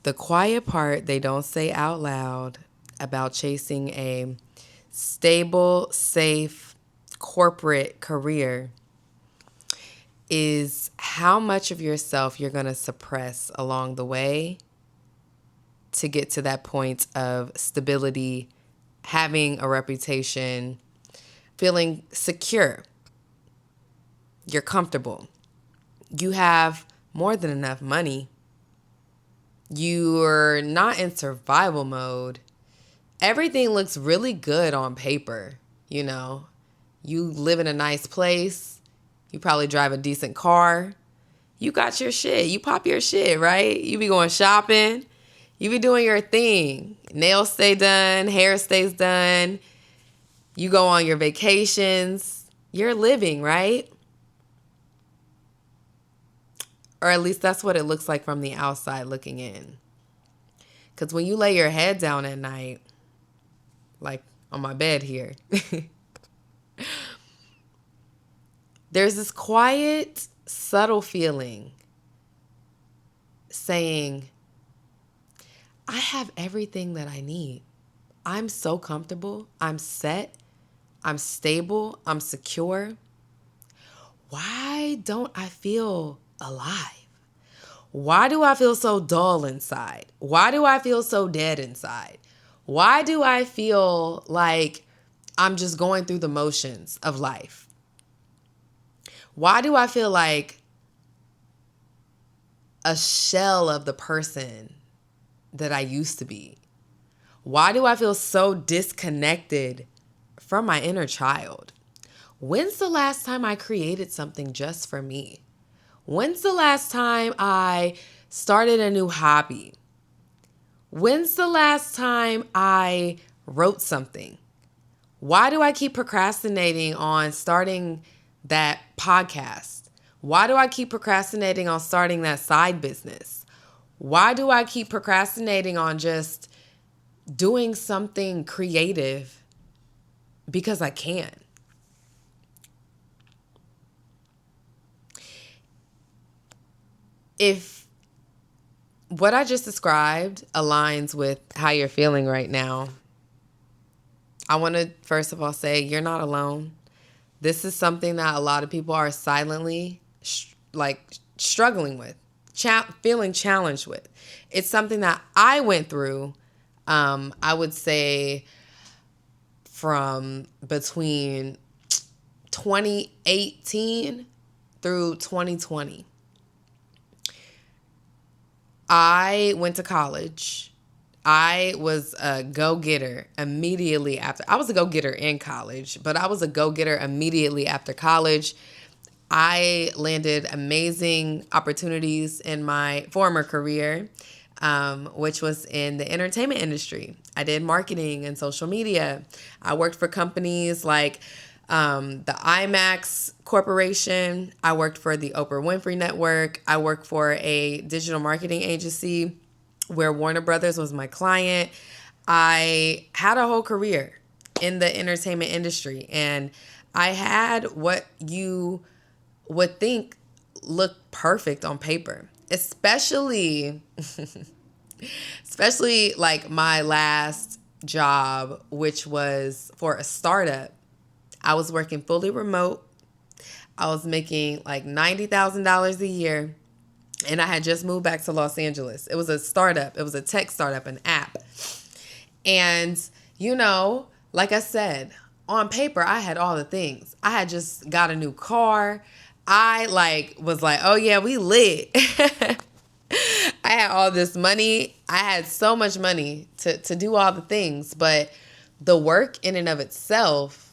The quiet part they don't say out loud about chasing a stable, safe corporate career is how much of yourself you're going to suppress along the way to get to that point of stability, having a reputation, feeling secure. You're comfortable. You have more than enough money. You're not in survival mode. Everything looks really good on paper, you know. You live in a nice place. You probably drive a decent car. You got your shit. You pop your shit, right? You be going shopping. You be doing your thing. Nails stay done. Hair stays done. You go on your vacations. You're living, right? Or at least that's what it looks like from the outside looking in. Because when you lay your head down at night, like on my bed here, there's this quiet, subtle feeling saying, I have everything that I need. I'm so comfortable. I'm set. I'm stable. I'm secure. Why don't I feel alive? Why do I feel so dull inside? Why do I feel so dead inside? Why do I feel like I'm just going through the motions of life? Why do I feel like a shell of the person that I used to be? Why do I feel so disconnected from my inner child? When's the last time I created something just for me? When's the last time I started a new hobby? When's the last time I wrote something? Why do I keep procrastinating on starting that podcast? Why do I keep procrastinating on starting that side business? Why do I keep procrastinating on just doing something creative? Because I can. If what I just described aligns with how you're feeling right now, I want to first of all say you're not alone. This is something that a lot of people are silently struggling with, feeling challenged with. It's something that I went through, I would say from between 2018 through 2020. I went to college. I was a go-getter immediately after. I was a go-getter in college, but I was a go-getter immediately after college. I landed amazing opportunities in my former career, which was in the entertainment industry. I did marketing and social media. I worked for companies like the IMAX Corporation. I worked for the Oprah Winfrey Network. I worked for a digital marketing agency where Warner Brothers was my client. I had a whole career in the entertainment industry, and I had what you would think looked perfect on paper, especially like my last job, which was for a startup. I was working fully remote. I was making like $90,000 a year. And I had just moved back to Los Angeles. It was a startup. It was a tech startup, an app. And, like I said, on paper, I had all the things. I had just got a new car. I was like, oh yeah, we lit. I had all this money. I had so much money to do all the things. But the work in and of itself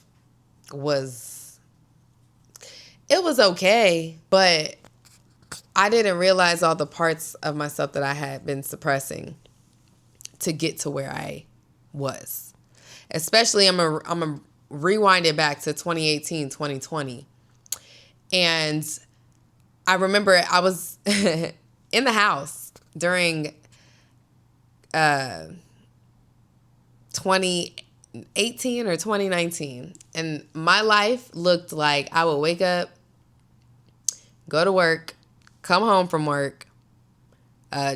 it was okay. But I didn't realize all the parts of myself that I had been suppressing to get to where I was. Especially, I'm a rewind it back to 2018, 2020. And I remember I was in the house during 2018 or 2019. And my life looked like I would wake up, go to work, come home from work,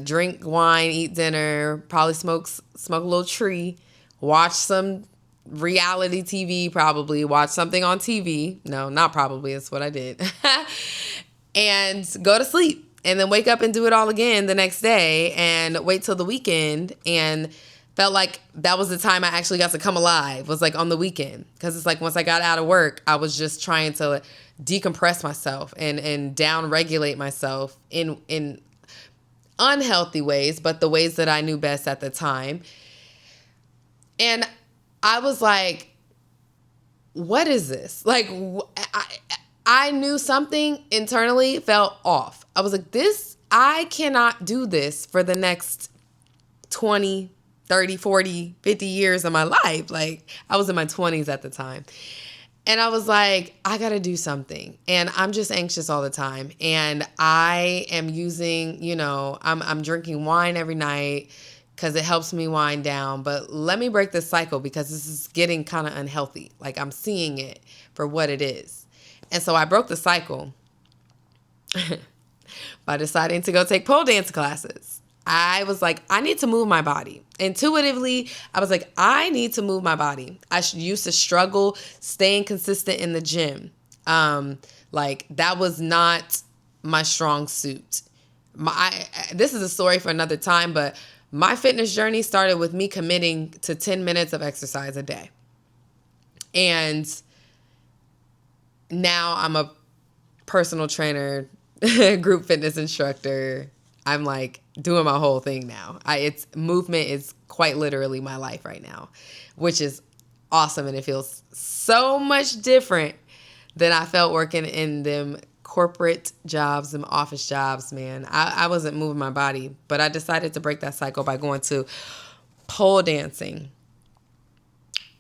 drink wine, eat dinner, probably smoke a little tree, watch some reality TV, probably watch something on TV. No, not probably. It's what I did. And go to sleep and then wake up and do it all again the next day and wait till the weekend. And felt like that was the time I actually got to come alive, was like on the weekend. Because it's like once I got out of work, I was just trying to decompress myself and down regulate myself in unhealthy ways, but the ways that I knew best at the time. And I was like, what is this? Like, I knew something internally felt off. I was like, I cannot do this for the next 20, 30, 40, 50 years of my life. Like, I was in my 20s at the time. And I was like, I got to do something. And I'm just anxious all the time. And I am using, I'm drinking wine every night because it helps me wind down. But let me break this cycle because this is getting kind of unhealthy. Like, I'm seeing it for what it is. And so I broke the cycle by deciding to go take pole dance classes. I was like, I need to move my body. Intuitively, I was like, I need to move my body. I used to struggle staying consistent in the gym. Like, that was not my strong suit. This is a story for another time, but my fitness journey started with me committing to 10 minutes of exercise a day. And now I'm a personal trainer, group fitness instructor. I'm like doing my whole thing now. It's movement is quite literally my life right now, which is awesome. And it feels so much different than I felt working in them corporate jobs, them office jobs, man. I wasn't moving my body, but I decided to break that cycle by going to pole dancing.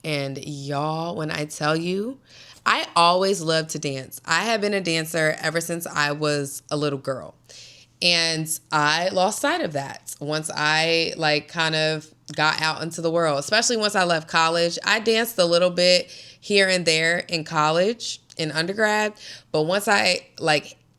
And y'all, when I tell you, I always loved to dance. I have been a dancer ever since I was a little girl. And I lost sight of that once I kind of got out into the world, especially once I left college. I danced a little bit here and there in college, in undergrad. But once I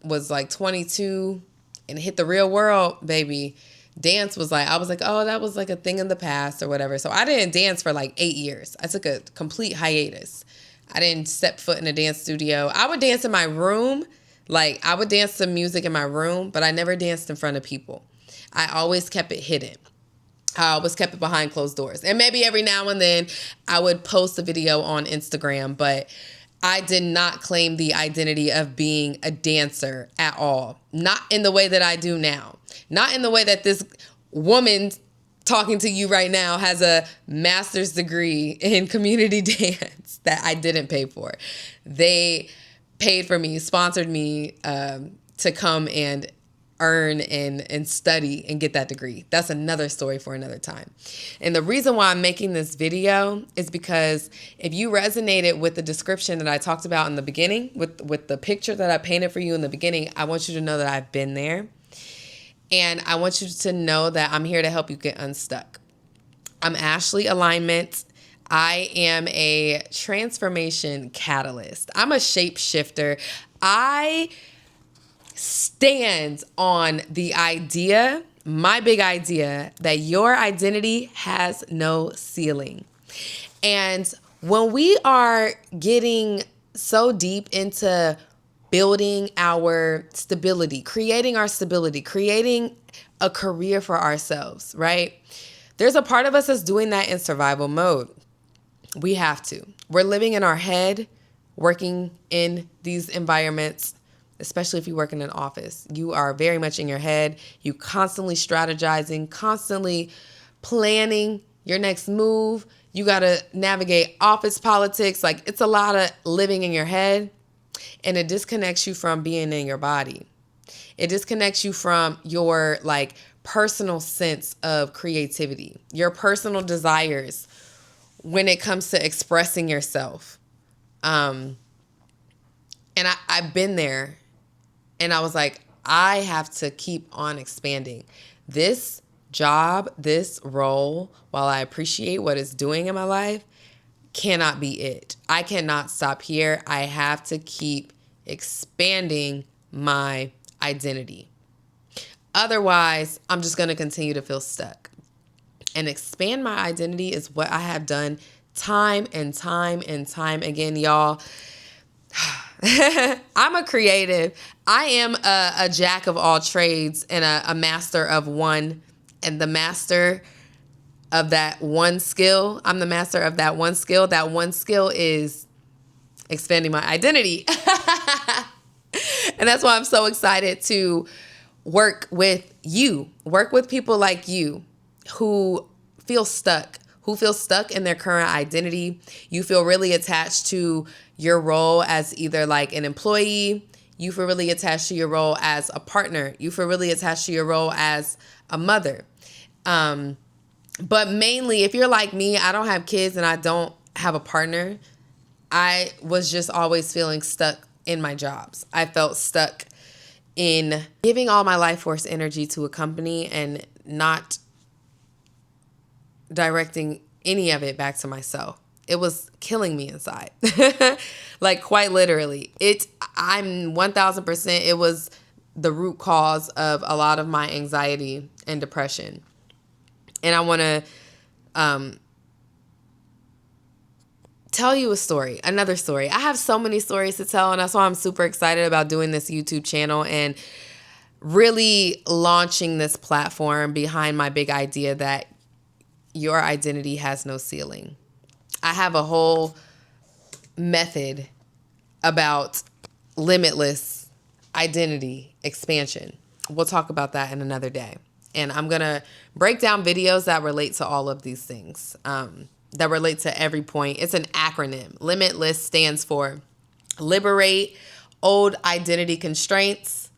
was 22 and hit the real world, baby, dance was I was like, oh, that was like a thing in the past or whatever. So I didn't dance for 8 years. I took a complete hiatus. I didn't step foot in a dance studio. I would dance in my room. I would dance to music in my room, but I never danced in front of people. I always kept it hidden. I always kept it behind closed doors. And maybe every now and then I would post a video on Instagram, but I did not claim the identity of being a dancer at all. Not in the way that I do now. Not in the way that this woman talking to you right now has a master's degree in community dance that I didn't pay for. They paid for me, sponsored me to come and earn and study and get that degree. That's another story for another time. And the reason why I'm making this video is because if you resonated with the description that I talked about in the beginning, with the picture that I painted for you in the beginning, I want you to know that I've been there. And I want you to know that I'm here to help you get unstuck. I'm Ashley Alignment. I am a transformation catalyst. I'm a shapeshifter. I stand on the idea, my big idea, that your identity has no ceiling. And when we are getting so deep into building our stability, creating a career for ourselves, right? There's a part of us that's doing that in survival mode. We have to. We're living in our head, working in these environments, especially if you work in an office. You are very much in your head. You constantly strategizing, constantly planning your next move. You got to navigate office politics. It's a lot of living in your head. And it disconnects you from being in your body. It disconnects you from your personal sense of creativity, your personal desires when it comes to expressing yourself. And I've been there, and I was like, I have to keep on expanding. This job, this role, while I appreciate what it's doing in my life, cannot be it. I cannot stop here. I have to keep expanding my identity. Otherwise, I'm just going to continue to feel stuck. And expand my identity is what I have done time and time and time again, y'all. I'm a creative. I am a jack of all trades and a master of one. And the master of that one skill, I'm the master of that one skill. That one skill is expanding my identity. And that's why I'm so excited to work with you, work with people like you who feel stuck in their current identity. You feel really attached to your role as either like an employee. You feel really attached to your role as a partner. You feel really attached to your role as a mother. But mainly, if you're like me, I don't have kids and I don't have a partner. I was just always feeling stuck in my jobs. I felt stuck in giving all my life force energy to a company and not directing any of it back to myself. It was killing me inside. Like quite literally. I'm 1000%, it was the root cause of a lot of my anxiety and depression. And I want to tell you another story. I have so many stories to tell, and that's why I'm super excited about doing this YouTube channel and really launching this platform behind my big idea that your identity has no ceiling. I have a whole method about limitless identity expansion. We'll talk about that in another day. And I'm going to break down videos that relate to all of these things, that relate to every point. It's an acronym. Limitless stands for liberate old identity constraints,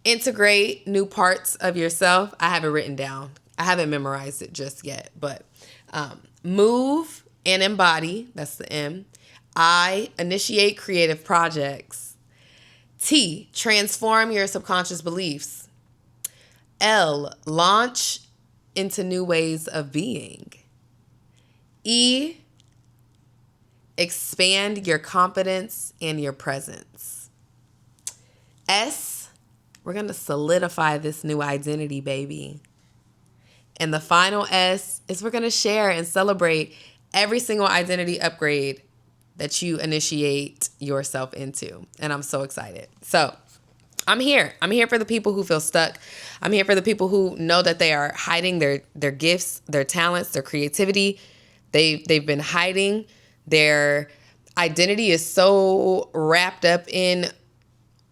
integrate new parts of yourself. I have it written down. I haven't memorized it just yet, but move and embody, that's the M. I, initiate creative projects. T, transform your subconscious beliefs. L, launch into new ways of being. E, expand your confidence and your presence. S, we're going to solidify this new identity, baby. And the final S is we're going to share and celebrate every single identity upgrade that you initiate yourself into. And I'm so excited. So I'm here. I'm here for the people who feel stuck. I'm here for the people who know that they are hiding their gifts, their talents, their creativity. They've been hiding. Their identity is so wrapped up in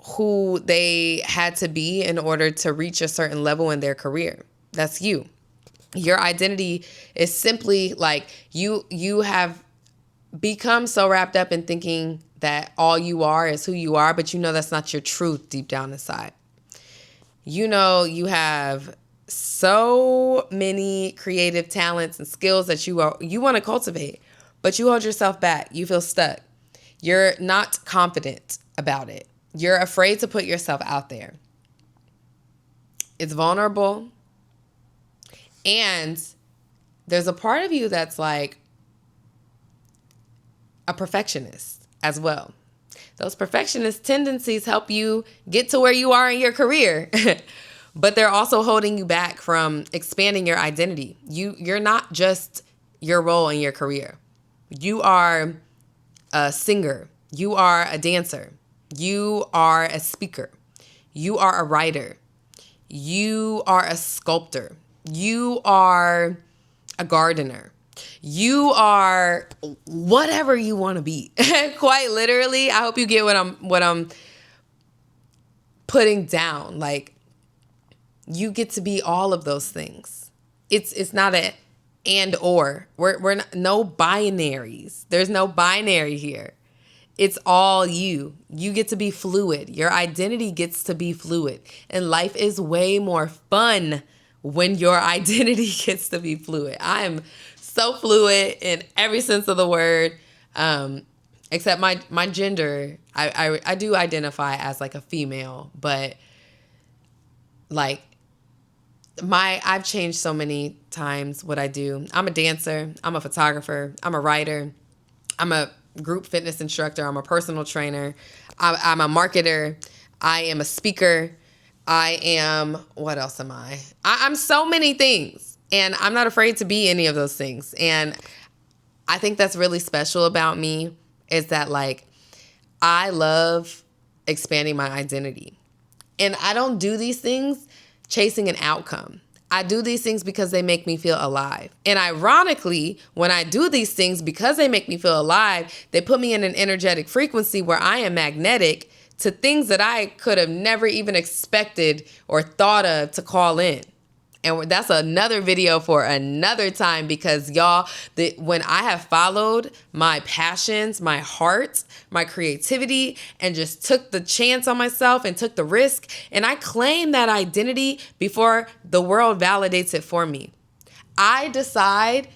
who they had to be in order to reach a certain level in their career. That's you. Your identity is simply like you have become so wrapped up in thinking that all you are is who you are, but you know that's not your truth deep down inside. You know you have so many creative talents and skills that you want to cultivate, but you hold yourself back. You feel stuck. You're not confident about it. You're afraid to put yourself out there. It's vulnerable. And there's a part of you that's like a perfectionist as well. Those perfectionist tendencies help you get to where you are in your career, but they're also holding you back from expanding your identity. You're not just your role in your career. You are a singer. You are a dancer. You are a speaker. You are a writer. You are a sculptor. You are a gardener. You are whatever you want to be. Quite literally. I hope you get what I'm putting down. Like, you get to be all of those things. It's not a and or. We're not, no binaries. There's no binary here. It's all you. You get to be fluid. Your identity gets to be fluid. And life is way more fun when your identity gets to be fluid. I am so fluid in every sense of the word, except my gender. I do identify as like a female, but like I've changed so many times what I do. I'm a dancer. I'm a photographer. I'm a writer. I'm a group fitness instructor. I'm a personal trainer. I'm a marketer. I am a speaker. I am, what else am I? I'm so many things, and I'm not afraid to be any of those things. And I think that's really special about me is that, like, I love expanding my identity. And I don't do these things chasing an outcome. I do these things because they make me feel alive. And ironically, when I do these things because they make me feel alive, they put me in an energetic frequency where I am magnetic to things that I could have never even expected or thought of to call in. And that's another video for another time, because y'all, when I have followed my passions, my heart, my creativity, and just took the chance on myself and took the risk, and I claim that identity before the world validates it for me. I decide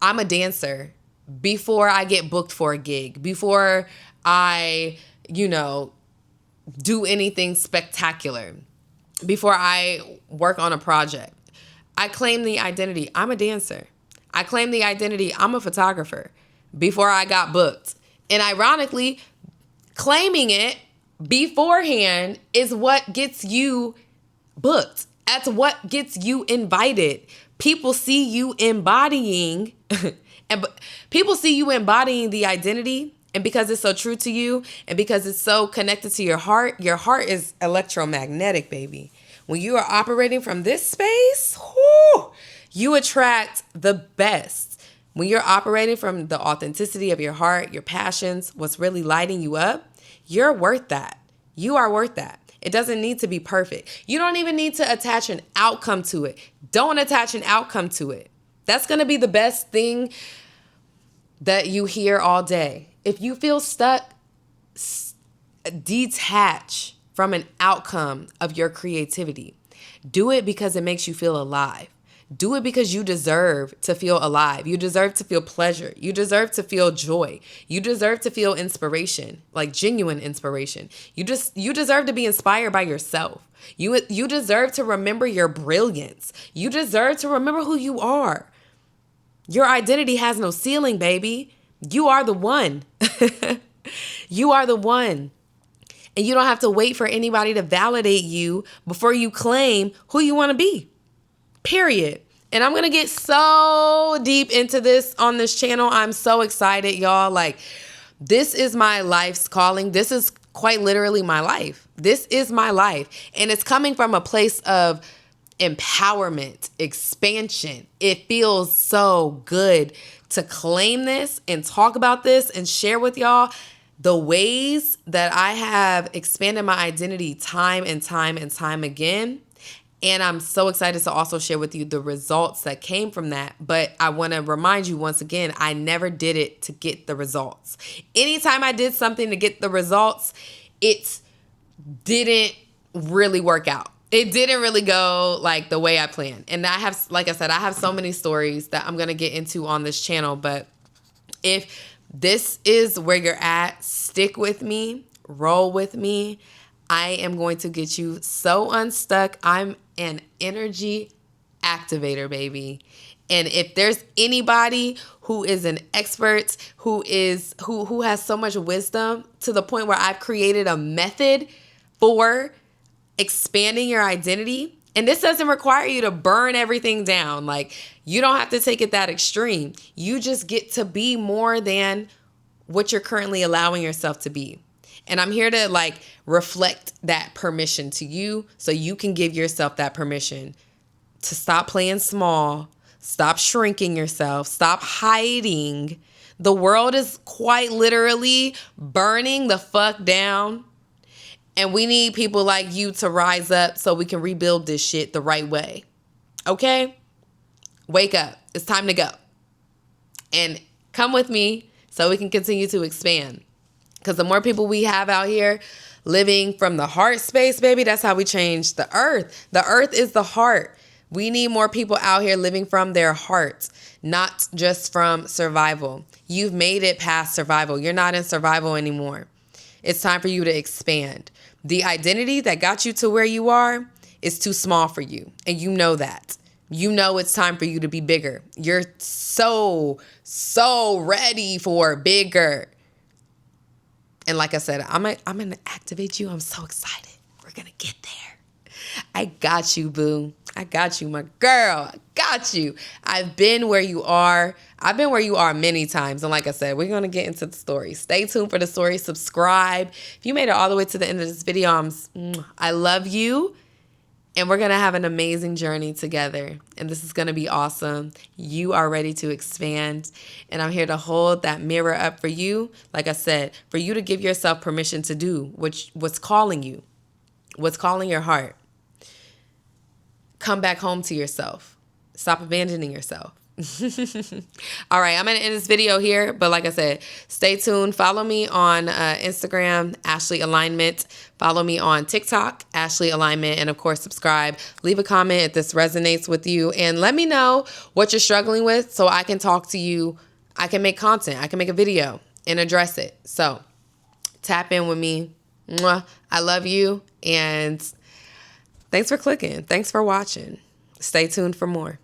I'm a dancer before I get booked for a gig, before I, do anything spectacular, before I work on a project. I claim the identity, I'm a dancer. I claim the identity, I'm a photographer before I got booked. And ironically, claiming it beforehand is what gets you booked. That's what gets you invited. People see you embodying the identity. And because it's so true to you, and because it's so connected to your heart is electromagnetic, baby. When you are operating from this space, you attract the best. When you're operating from the authenticity of your heart, your passions, what's really lighting you up, you're worth that. You are worth that. It doesn't need to be perfect. You don't even need to attach an outcome to it. Don't attach an outcome to it. That's going to be the best thing that you hear all day. If you feel stuck, detach from an outcome of your creativity. Do it because it makes you feel alive. Do it because you deserve to feel alive. You deserve to feel pleasure. You deserve to feel joy. You deserve to feel inspiration, like genuine inspiration. You deserve to be inspired by yourself. You deserve to remember your brilliance. You deserve to remember who you are. Your identity has no ceiling, baby. You are the one. You are the one. And you don't have to wait for anybody to validate you before you claim who you want to be. Period. And I'm going to get so deep into this on this channel. I'm so excited, y'all. Like, this is my life's calling. This is quite literally my life. This is my life. And it's coming from a place of empowerment, expansion. It feels so good to claim this and talk about this and share with y'all the ways that I have expanded my identity time and time and time again. And I'm so excited to also share with you the results that came from that. But I want to remind you once again, I never did it to get the results. Anytime I did something to get the results, it didn't really work out. It didn't really go like the way I planned. And I have, like I said, I have so many stories that I'm going to get into on this channel. But if this is where you're at, stick with me, roll with me. I am going to get you so unstuck. I'm an energy activator, baby. And if there's anybody who is an expert, who has so much wisdom to the point where I've created a method for expanding your identity, and this doesn't require you to burn everything down. Like, you don't have to take it that extreme. You just get to be more than what you're currently allowing yourself to be. And I'm here to like reflect that permission to you so you can give yourself that permission to stop playing small, stop shrinking yourself, stop hiding. The world is quite literally burning the fuck down. And we need people like you to rise up so we can rebuild this shit the right way. Okay? Wake up. It's time to go. And come with me so we can continue to expand. Because the more people we have out here living from the heart space, baby, that's how we change the earth. The earth is the heart. We need more people out here living from their hearts, not just from survival. You've made it past survival. You're not in survival anymore. It's time for you to expand. The identity that got you to where you are is too small for you. And you know that. You know it's time for you to be bigger. You're so ready for bigger. And like I said, I'm going to activate you. I'm so excited. We're going to get there. I got you, boo. I got you, my girl. I got you. I've been where you are. I've been where you are many times. And like I said, we're going to get into the story. Stay tuned for the story. Subscribe. If you made it all the way to the end of this video, I love you. And we're going to have an amazing journey together. And this is going to be awesome. You are ready to expand. And I'm here to hold that mirror up for you. Like I said, for you to give yourself permission to do what's calling you, what's calling your heart. Come back home to yourself. Stop abandoning yourself. All right, I'm going to end this video here. But like I said, stay tuned. Follow me on Instagram, Ashley Alignment. Follow me on TikTok, Ashley Alignment. And of course, subscribe. Leave a comment if this resonates with you. And let me know what you're struggling with so I can talk to you. I can make content. I can make a video and address it. So tap in with me. Mwah. I love you. And thanks for clicking. Thanks for watching. Stay tuned for more.